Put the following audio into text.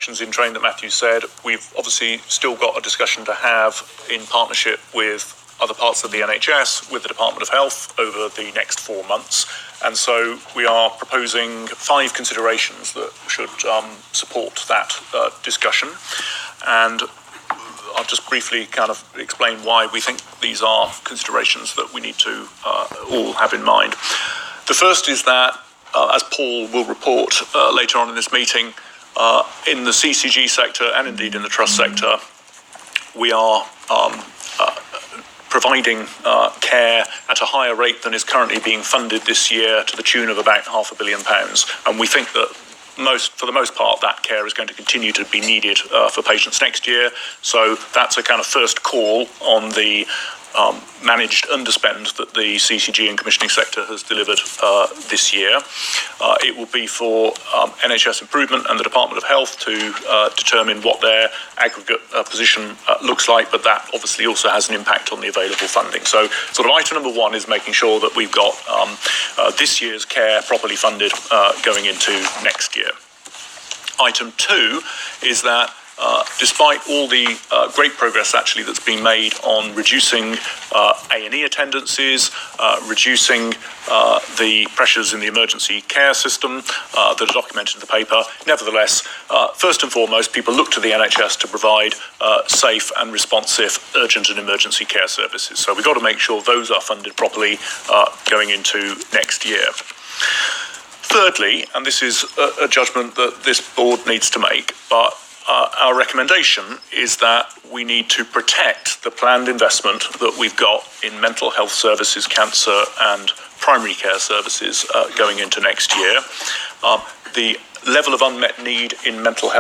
questions in train that Matthew said, we've obviously still got a discussion to have in partnership with other parts of the NHS, with the Department of Health over the next 4 months. And so we are proposing 5 considerations that should support that discussion. And I'll just briefly kind of explain why we think these are considerations that we need to all have in mind. The first is that, as Paul will report later on in this meeting, in the CCG sector and indeed in the trust sector, we are providing care at a higher rate than is currently being funded this year, to the tune of about £500 million. And we think that for the most part, that care is going to continue to be needed for patients next year. So that's a kind of first call on the managed underspend that the CCG and commissioning sector has delivered this year. It will be for NHS Improvement and the Department of Health to determine what their aggregate position looks like, but that obviously also has an impact on the available funding. So sort of item number 1 is making sure that we've got this year's care properly funded going into next year. Item 2 is that despite all the great progress actually that's been made on reducing A&E attendances, reducing the pressures in the emergency care system that are documented in the paper, nevertheless, first and foremost, people look to the NHS to provide safe and responsive urgent and emergency care services. So we've got to make sure those are funded properly going into next year. Thirdly, and this is a judgment that this board needs to make, but our recommendation is that we need to protect the planned investment that we've got in mental health services, cancer and primary care services going into next year. The level of unmet need in mental health